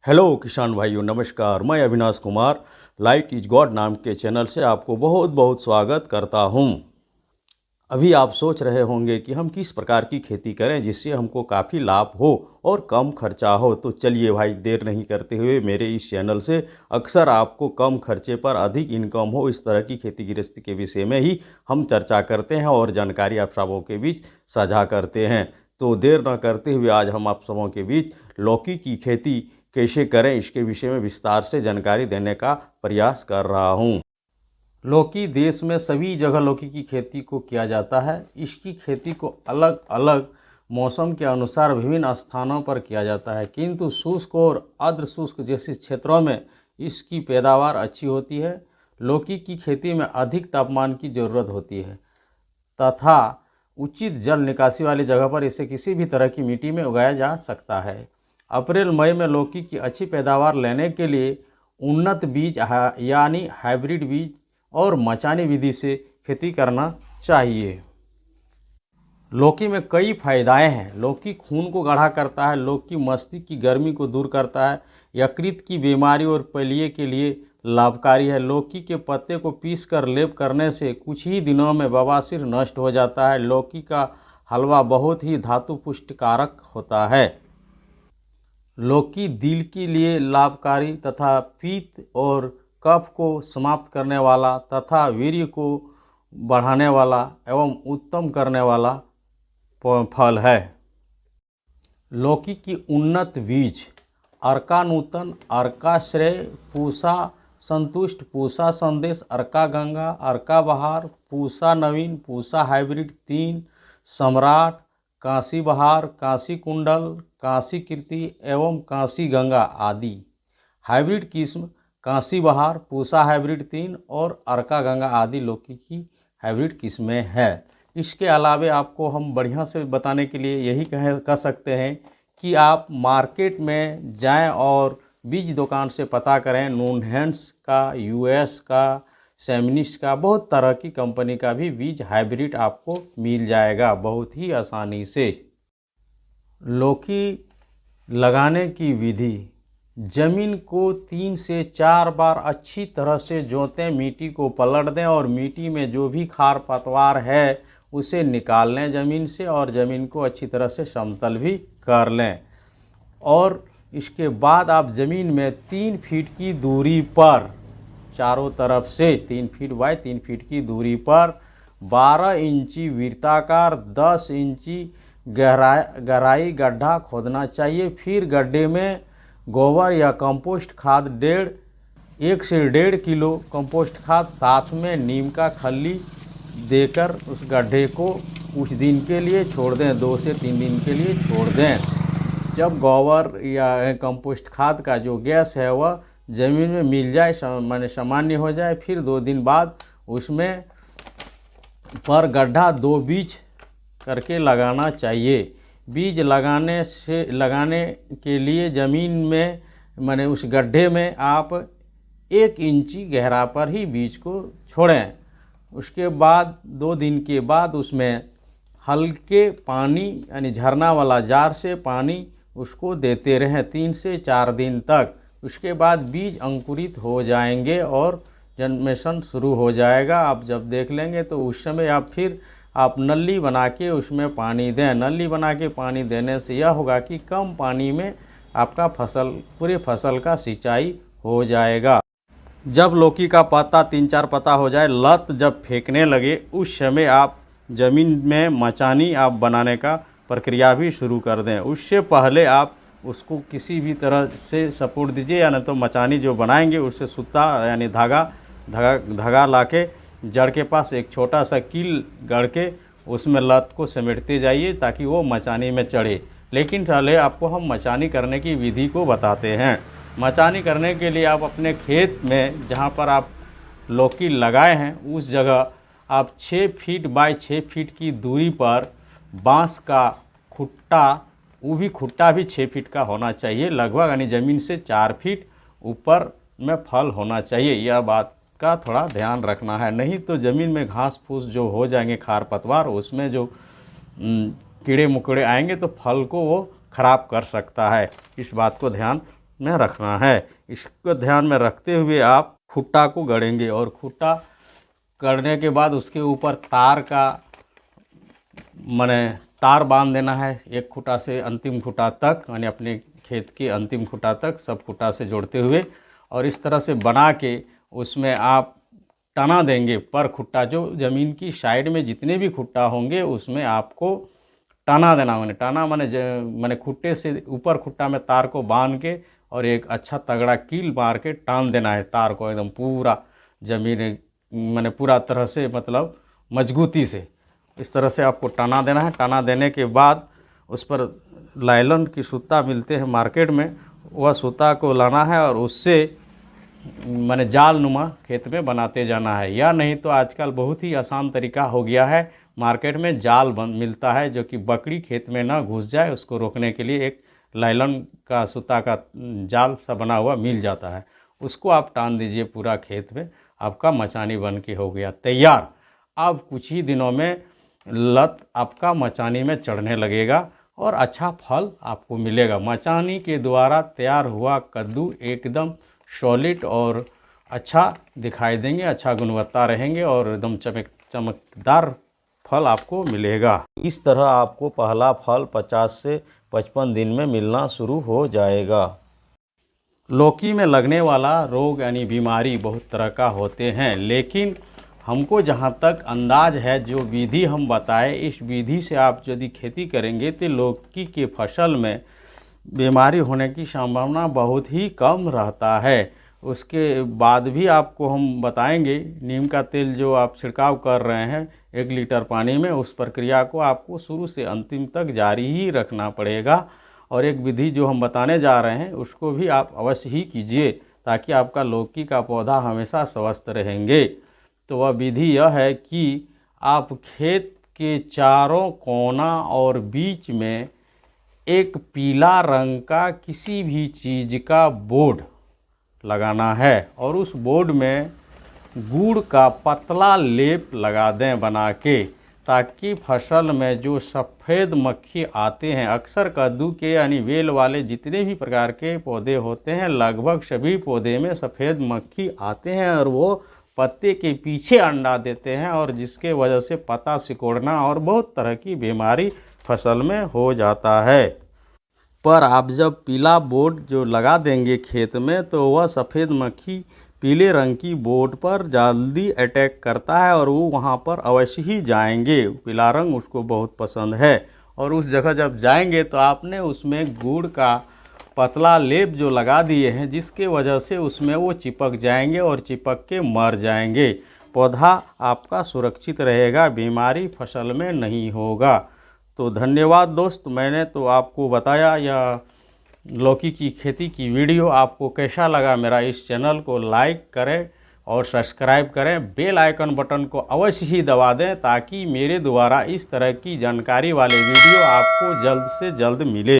Hello किसान भाइयों, नमस्कार। मैं Avinash Kumar light is God नाम के चैनल से आपको बहुत बहुत स्वागत करता हूं। अभी आप सोच रहे होंगे कि हम किस प्रकार की खेती करें जिससे हमको काफ़ी लाभ हो और कम खर्चा हो। तो चलिए भाई, देर नहीं करते हुए मेरे इस चैनल से अक्सर आपको कम खर्चे पर अधिक इनकम हो, इस तरह की खेती गृहस्थी के विषय में ही हम चर्चा करते हैं और जानकारी आप सबों के बीच साझा करते हैं। तो देर न करते हुए आज हम आप सबों के बीच लौकी की खेती कैसे करें इसके विषय में विस्तार से जानकारी देने का प्रयास कर रहा हूं। लौकी देश में सभी जगह लौकी की खेती को किया जाता है। इसकी खेती को अलग अलग मौसम के अनुसार विभिन्न स्थानों पर किया जाता है, किंतु शुष्क और अर्ध शुष्क जैसे क्षेत्रों में इसकी पैदावार अच्छी होती है। लौकी की खेती में अधिक तापमान की ज़रूरत होती है तथा उचित जल निकासी वाली जगह पर इसे किसी भी तरह की मिट्टी में उगाया जा सकता है। अप्रैल मई में लौकी की अच्छी पैदावार लेने के लिए उन्नत बीज यानी हाइब्रिड बीज और मचानी विधि से खेती करना चाहिए। लौकी में कई फायदाएं हैं। लौकी खून को गाढ़ा करता है, लौकी मस्तिष्क की गर्मी को दूर करता है, यकृत की बीमारी और पीलिया के लिए लाभकारी है। लौकी के पत्ते को पीसकर लेप करने से कुछ ही दिनों में बवासीर नष्ट हो जाता है। लौकी का हलवा बहुत ही धातु पुष्टिकारक होता है। लौकी दिल के लिए लाभकारी तथा पित्त और कफ को समाप्त करने वाला तथा वीर्य को बढ़ाने वाला एवं उत्तम करने वाला फल है। लौकी की उन्नत बीज अर्का नूतन, अर्का श्रेय, पूषा संतुष्ट, पूषा संदेश, अर्का गंगा, अर्का बहार, पूषा नवीन, पूषा हाइब्रिड 3, सम्राट, काशी बहार, काशी कुंडल, काशी कीर्ति एवं काशी गंगा आदि। हाइब्रिड किस्म काशी बहार, पूषा हाइब्रिड 3 और अर्का गंगा आदि लौकी की हाइब्रिड किस्में हैं। इसके अलावे आपको हम बढ़िया से बताने के लिए यही कह सकते हैं कि आप मार्केट में जाएं और बीज दुकान से पता करें। नूनहेंस का, यूएस का, सेमिनिस्ट का, बहुत तरह की कंपनी का भी बीज हाइब्रिड आपको मिल जाएगा बहुत ही आसानी से। लौकी लगाने की विधि: जमीन को 3 से 4 बार अच्छी तरह से जोतें, मिट्टी को पलट दें और मिट्टी में जो भी खार पतवार है उसे निकाल लें ज़मीन से और ज़मीन को अच्छी तरह से समतल भी कर लें। और इसके बाद आप ज़मीन में 3 फीट की दूरी पर, चारों तरफ से 3 फीट बाय 3 फीट की दूरी पर 12 इंची वृत्ताकार 10 इंची गहराई गड्ढा खोदना चाहिए। फिर गड्ढे में गोबर या कंपोस्ट खाद 1 से 1.5 किलो कंपोस्ट खाद साथ में नीम का खल्ली देकर उस गड्ढे को कुछ दिन के लिए छोड़ दें, 2 से 3 दिन के लिए छोड़ दें। जब गोबर या कंपोस्ट खाद का जो गैस है वह ज़मीन में मिल जाए, माने सामान्य हो जाए, फिर 2 दिन बाद उसमें पर गड्ढा 2 बीज करके लगाना चाहिए। बीज लगाने के लिए ज़मीन में माने उस गड्ढे में आप 1 इंची गहरा पर ही बीज को छोड़ें। उसके बाद 2 दिन के बाद उसमें हल्के पानी यानी झरना वाला जार से पानी उसको देते रहें 3 से 4 दिन तक। उसके बाद बीज अंकुरित हो जाएंगे और जर्मिनेशन शुरू हो जाएगा। आप जब देख लेंगे तो उस समय आप नली बना के उसमें पानी दें। नली बना के पानी देने से यह होगा कि कम पानी में आपका पूरे फसल का सिंचाई हो जाएगा। जब लौकी का पत्ता 3-4 पत्ता हो जाए, लत जब फेंकने लगे, उस समय आप ज़मीन में मचानी आप बनाने का प्रक्रिया भी शुरू कर दें। उससे पहले आप उसको किसी भी तरह से सपोर्ट दीजिए, या नहीं तो मचानी जो बनाएंगे उससे सूता यानी धागा लाके जड़ के पास एक छोटा सा कील गड़ के उसमें लत को समेटते जाइए ताकि वो मचानी में चढ़े। लेकिन पहले आपको हम मचानी करने की विधि को बताते हैं। मचानी करने के लिए आप अपने खेत में जहाँ पर आप लौकी लगाए हैं उस जगह आप 6 फीट बाय 6 फीट की दूरी पर बांस का खुट्टा, वो भी खुट्टा भी 6 फीट का होना चाहिए लगभग, यानी ज़मीन से 4 फीट ऊपर में फल होना चाहिए। यह बात का थोड़ा ध्यान रखना है, नहीं तो ज़मीन में घास फूस जो हो जाएंगे, खार पतवार, उसमें जो कीड़े मकोड़े आएंगे तो फल को वो ख़राब कर सकता है। इस बात को ध्यान में रखना है। इसको ध्यान में रखते हुए आप खुट्टा को गड़ेंगे और खुट्टा गड़ने के बाद उसके ऊपर तार का माने तार बांध देना है। एक खुटा से अंतिम खुटा तक, यानी अपने खेत के अंतिम खुटा तक सब खुटा से जोड़ते हुए, और इस तरह से बना के उसमें आप तना देंगे पर खुट्टा। जो ज़मीन की साइड में जितने भी खुट्टा होंगे उसमें आपको टाना देना। मैंने खुट्टे से ऊपर खुट्टा में तार को बांध के और एक अच्छा तगड़ा कील मार के टान देना है तार को एकदम पूरा ज़मीन पूरा तरह से, मतलब मजबूती से। इस तरह से आपको टाना देना है। टाना देने के बाद उस पर लाइलन की सूता मिलते हैं मार्केट में, वह सूता को लाना है और उससे जाल नुमा खेत में बनाते जाना है। या नहीं तो आजकल बहुत ही आसान तरीका हो गया है, मार्केट में जाल मिलता है जो कि बकरी खेत में ना घुस जाए उसको रोकने के लिए एक लाइलन का सूता का जाल सा बना हुआ मिल जाता है। उसको आप टान दीजिए पूरा खेत में, आपका मचानी बन के हो गया तैयार। अब कुछ ही दिनों में लत आपका मचानी में चढ़ने लगेगा और अच्छा फल आपको मिलेगा। मचानी के द्वारा तैयार हुआ कद्दू एकदम सॉलिड और अच्छा दिखाई देंगे, अच्छा गुणवत्ता रहेंगे और एकदम चमकदार फल आपको मिलेगा। इस तरह आपको पहला फल 50 से 55 दिन में मिलना शुरू हो जाएगा। लौकी में लगने वाला रोग यानी बीमारी बहुत तरह का होते हैं, लेकिन हमको जहाँ तक अंदाज है, जो विधि हम बताए, इस विधि से आप यदि खेती करेंगे तो लौकी के फसल में बीमारी होने की संभावना बहुत ही कम रहता है। उसके बाद भी आपको हम बताएंगे, नीम का तेल जो आप छिड़काव कर रहे हैं 1 लीटर पानी में, उस प्रक्रिया को आपको शुरू से अंतिम तक जारी ही रखना पड़ेगा। और एक विधि जो हम बताने जा रहे हैं उसको भी आप अवश्य ही कीजिए ताकि आपका लौकी का पौधा हमेशा स्वस्थ रहेंगे। तो वह विधि यह है कि आप खेत के चारों कोना और बीच में एक पीला रंग का किसी भी चीज़ का बोर्ड लगाना है और उस बोर्ड में गुड़ का पतला लेप लगा दें बना के, ताकि फसल में जो सफ़ेद मक्खी आते हैं, अक्सर कद्दू के यानी बेल वाले जितने भी प्रकार के पौधे होते हैं लगभग सभी पौधे में सफ़ेद मक्खी आते हैं और वो पत्ते के पीछे अंडा देते हैं और जिसके वजह से पत्ता सिकुड़ना और बहुत तरह की बीमारी फसल में हो जाता है। पर आप जब पीला बोर्ड जो लगा देंगे खेत में तो वह सफ़ेद मक्खी पीले रंग की बोर्ड पर जल्दी अटैक करता है और वो वहाँ पर अवश्य ही जाएंगे। पीला रंग उसको बहुत पसंद है और उस जगह जब जाएंगे तो आपने उसमें गुड़ का पतला लेप जो लगा दिए हैं जिसके वजह से उसमें वो चिपक जाएंगे और चिपक के मर जाएंगे। पौधा आपका सुरक्षित रहेगा, बीमारी फसल में नहीं होगा। तो धन्यवाद दोस्त, मैंने तो आपको बताया यह लौकी की खेती की वीडियो। आपको कैसा लगा मेरा इस चैनल को लाइक करें और सब्सक्राइब करें, बेल आइकन बटन को अवश्य ही दबा दें ताकि मेरे द्वारा इस तरह की जानकारी वाले वीडियो आपको जल्द से जल्द मिले।